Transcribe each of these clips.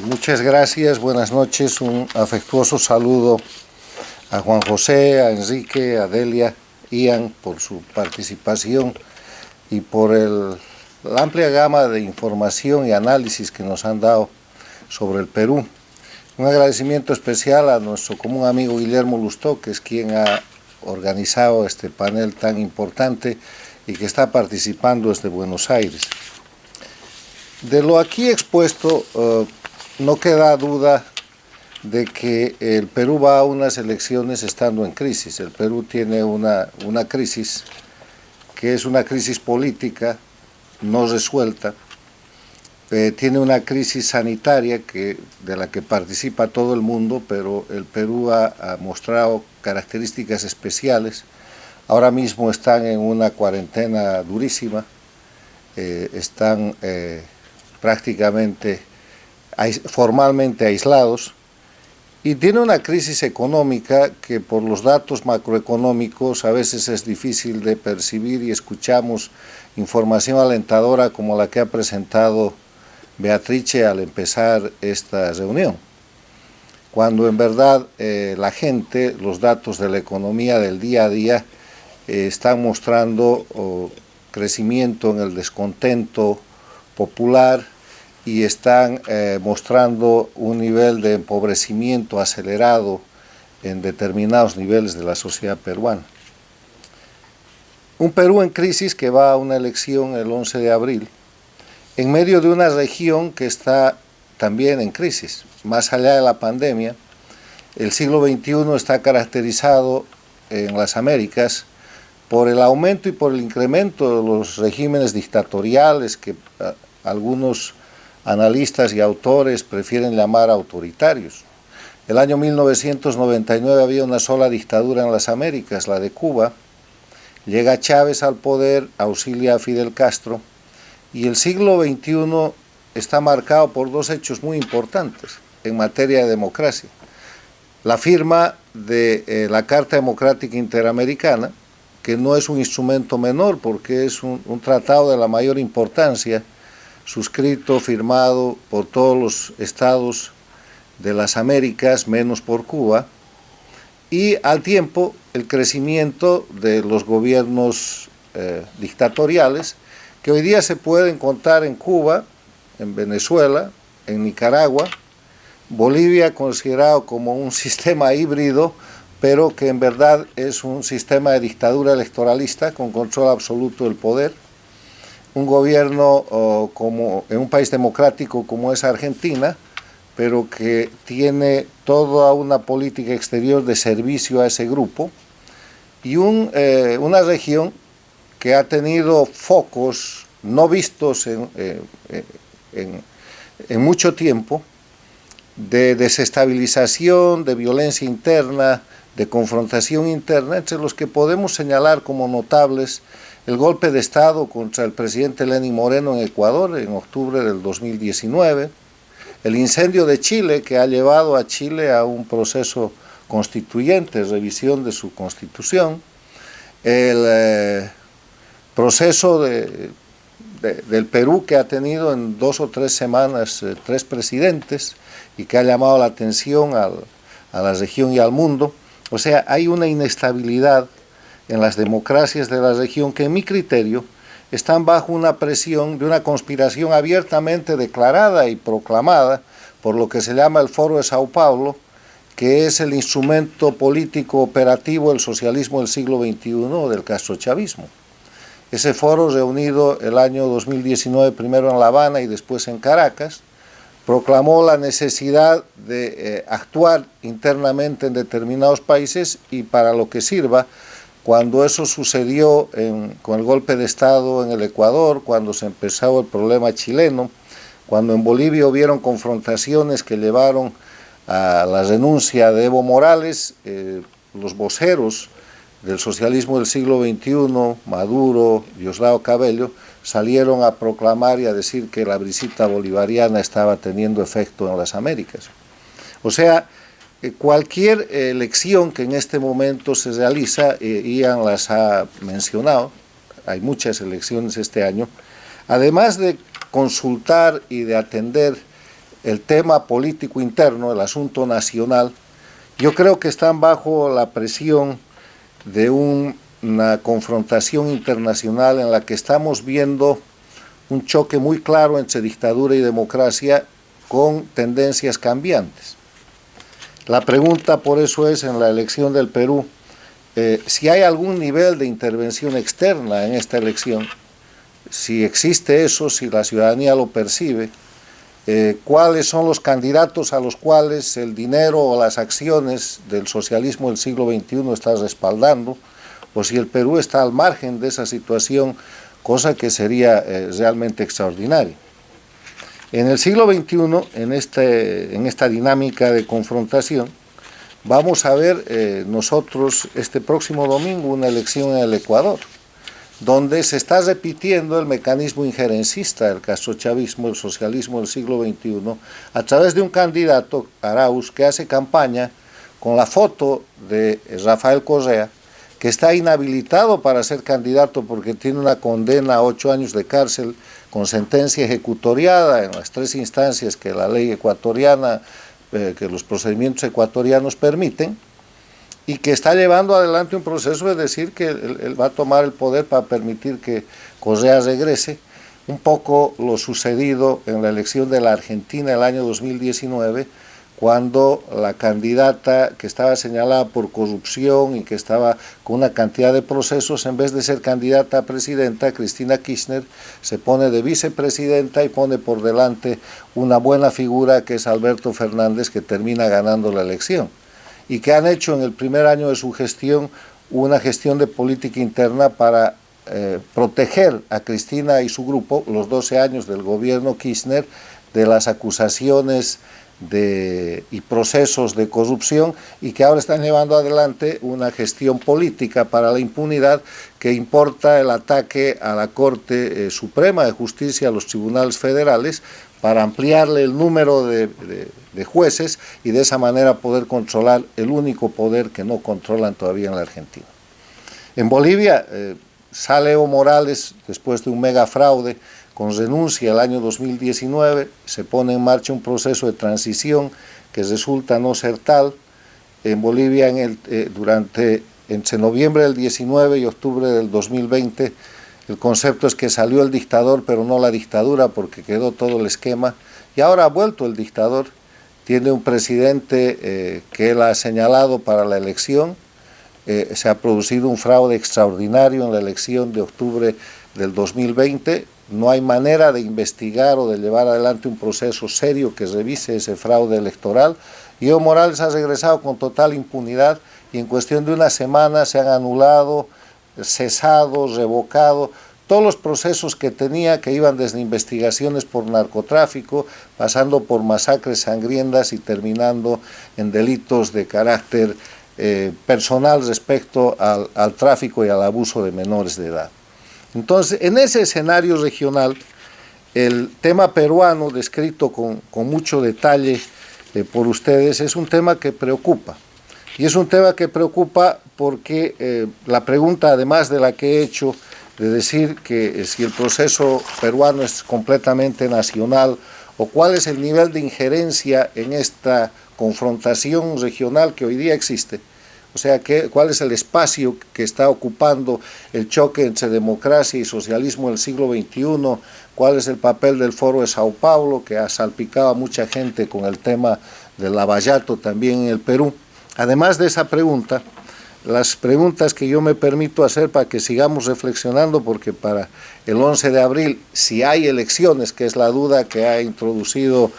Muchas gracias, buenas noches, un afectuoso saludo a Juan José, a Enrique, a Delia, Ian, por su participación y por la amplia gama de información y análisis que nos han dado sobre el Perú. Un agradecimiento especial a nuestro común amigo Guillermo Lustó, que es quien ha organizado este panel tan importante y que está participando desde Buenos Aires. De lo aquí expuesto, no queda duda de que el Perú va a unas elecciones estando en crisis. El Perú tiene una crisis que es una crisis política no resuelta, tiene una crisis sanitaria de la que participa todo el mundo, pero el Perú ha mostrado características especiales. Ahora mismo están en una cuarentena durísima, están prácticamente formalmente aislados, y tiene una crisis económica que por los datos macroeconómicos a veces es difícil de percibir, y escuchamos información alentadora como la que ha presentado Beatrice al empezar esta reunión, cuando en verdad la gente, los datos de la economía del día a día están mostrando crecimiento en el descontento popular y están mostrando un nivel de empobrecimiento acelerado en determinados niveles de la sociedad peruana. Un Perú en crisis que va a una elección el 11 de abril, en medio de una región que está también en crisis. Más allá de la pandemia, el siglo XXI está caracterizado en las Américas por el aumento y por el incremento de los regímenes dictatoriales que algunos analistas y autores prefieren llamar autoritarios. El año 1999 había una sola dictadura en las Américas, la de Cuba. Llega Chávez al poder, auxilia a Fidel Castro, y el siglo XXI está marcado por dos hechos muy importantes en materia de democracia. La firma de la Carta Democrática Interamericana, que no es un instrumento menor porque es un tratado de la mayor importancia, suscrito, firmado por todos los estados de las Américas, menos por Cuba, y al tiempo el crecimiento de los gobiernos dictatoriales, que hoy día se pueden contar en Cuba, en Venezuela, en Nicaragua, Bolivia considerado como un sistema híbrido, pero que en verdad es un sistema de dictadura electoralista con control absoluto del poder. Un gobierno como en un país democrático como es Argentina, pero que tiene toda una política exterior de servicio a ese grupo, y una región que ha tenido focos no vistos en mucho tiempo de desestabilización, de violencia interna, de confrontación interna, entre los que podemos señalar como notables el golpe de Estado contra el presidente Lenín Moreno en Ecuador en octubre del 2019, el incendio de Chile, que ha llevado a Chile a un proceso constituyente, revisión de su constitución, el proceso del Perú, que ha tenido en 2 o 3 semanas 3 presidentes y que ha llamado la atención a la región y al mundo. O sea, hay una inestabilidad en las democracias de la región que, en mi criterio, están bajo una presión de una conspiración abiertamente declarada y proclamada por lo que se llama el Foro de Sao Paulo, que es el instrumento político operativo del socialismo del siglo XXI, del castrochavismo. Ese foro, reunido el año 2019 primero en La Habana y después en Caracas, proclamó la necesidad de actuar internamente en determinados países y para lo que sirva. Cuando eso sucedió con el golpe de Estado en el Ecuador, cuando se empezó el problema chileno, cuando en Bolivia hubieron confrontaciones que llevaron a la renuncia de Evo Morales, los voceros del socialismo del siglo XXI, Maduro, Diosdado Cabello, salieron a proclamar y a decir que la brisita bolivariana estaba teniendo efecto en las Américas. O sea, cualquier elección que en este momento se realiza, Ian las ha mencionado, hay muchas elecciones este año, además de consultar y de atender el tema político interno, el asunto nacional, yo creo que están bajo la presión de una confrontación internacional en la que estamos viendo un choque muy claro entre dictadura y democracia con tendencias cambiantes. La pregunta por eso es, en la elección del Perú, si hay algún nivel de intervención externa en esta elección, si existe eso, si la ciudadanía lo percibe, cuáles son los candidatos a los cuales el dinero o las acciones del socialismo del siglo XXI está respaldando, o si el Perú está al margen de esa situación, cosa que sería realmente extraordinaria. En el siglo XXI, en esta dinámica de confrontación, vamos a ver nosotros este próximo domingo una elección en el Ecuador, donde se está repitiendo el mecanismo injerencista del castrochavismo, el socialismo del siglo XXI, a través de un candidato, Arauz, que hace campaña con la foto de Rafael Correa, que está inhabilitado para ser candidato porque tiene una condena a 8 años de cárcel con sentencia ejecutoriada en las 3 instancias que la ley ecuatoriana, que los procedimientos ecuatorianos permiten, y que está llevando adelante un proceso de decir que él va a tomar el poder para permitir que Correa regrese, un poco lo sucedido en la elección de la Argentina el año 2019, cuando la candidata que estaba señalada por corrupción y que estaba con una cantidad de procesos, en vez de ser candidata a presidenta, Cristina Kirchner se pone de vicepresidenta y pone por delante una buena figura que es Alberto Fernández, que termina ganando la elección, y que han hecho en el primer año de su gestión una gestión de política interna para proteger a Cristina y su grupo, los 12 años del gobierno Kirchner, de las acusaciones y procesos de corrupción, y que ahora están llevando adelante una gestión política para la impunidad que importa el ataque a la Corte Suprema de Justicia, a los tribunales federales, para ampliarle el número de jueces y de esa manera poder controlar el único poder que no controlan todavía en la Argentina. En Bolivia sale Evo Morales después de un mega fraude con renuncia el año 2019, se pone en marcha un proceso de transición que resulta no ser tal. En Bolivia entre noviembre del 19 y octubre del 2020, el concepto es que salió el dictador, pero no la dictadura, porque quedó todo el esquema, y ahora ha vuelto el dictador. Tiene un presidente que él ha señalado para la elección. Se ha producido un fraude extraordinario en la elección de octubre del 2020. No hay manera de investigar o de llevar adelante un proceso serio que revise ese fraude electoral. Y Evo Morales ha regresado con total impunidad y en cuestión de una semana se han anulado, cesado, revocado todos los procesos que tenía, que iban desde investigaciones por narcotráfico, pasando por masacres sangrientas y terminando en delitos de carácter personal respecto al tráfico y al abuso de menores de edad. Entonces, en ese escenario regional, el tema peruano, descrito con mucho detalle por ustedes, es un tema que preocupa. Y es un tema que preocupa porque la pregunta, además de la que he hecho, de decir que si el proceso peruano es completamente nacional, o cuál es el nivel de injerencia en esta confrontación regional que hoy día existe, o sea, cuál es el espacio que está ocupando el choque entre democracia y socialismo del siglo XXI, cuál es el papel del Foro de Sao Paulo, que ha salpicado a mucha gente con el tema del lavallato también en el Perú. Además de esa pregunta, las preguntas que yo me permito hacer para que sigamos reflexionando, porque para el 11 de abril, si hay elecciones, que es la duda que ha introducido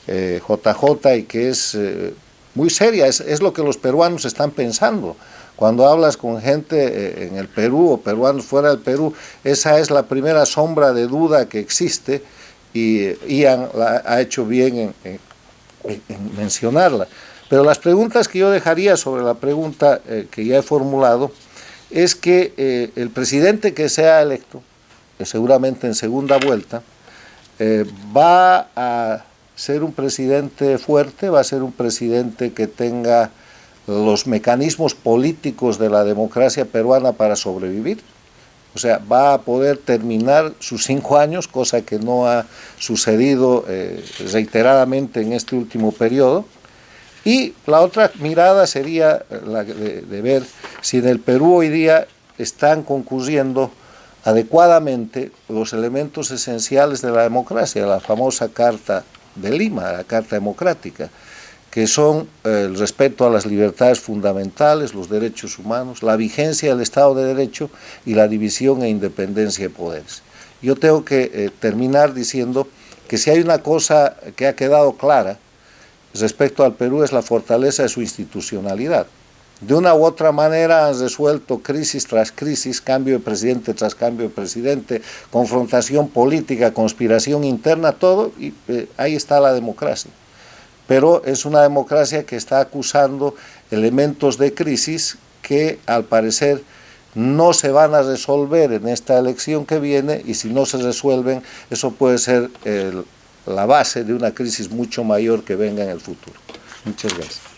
JJ y que es muy seria, es lo que los peruanos están pensando. Cuando hablas con gente en el Perú o peruanos fuera del Perú, esa es la primera sombra de duda que existe, y Ian ha hecho bien en mencionarla. Pero las preguntas que yo dejaría sobre la pregunta que ya he formulado es que el presidente que sea electo, seguramente en segunda vuelta, va a ser un presidente fuerte, va a ser un presidente que tenga los mecanismos políticos de la democracia peruana para sobrevivir. O sea, va a poder terminar sus 5 años, cosa que no ha sucedido reiteradamente en este último periodo. Y la otra mirada sería la de ver si en el Perú hoy día están concurriendo adecuadamente los elementos esenciales de la democracia, la famosa Carta de Lima, la Carta Democrática, que son el respeto a las libertades fundamentales, los derechos humanos, la vigencia del Estado de Derecho y la división e independencia de poderes. Yo tengo que terminar diciendo que si hay una cosa que ha quedado clara respecto al Perú es la fortaleza de su institucionalidad. De una u otra manera han resuelto crisis tras crisis, cambio de presidente tras cambio de presidente, confrontación política, conspiración interna, todo, y ahí está la democracia. Pero es una democracia que está acusando elementos de crisis que al parecer no se van a resolver en esta elección que viene, y si no se resuelven, eso puede ser la base de una crisis mucho mayor que venga en el futuro. Muchas gracias.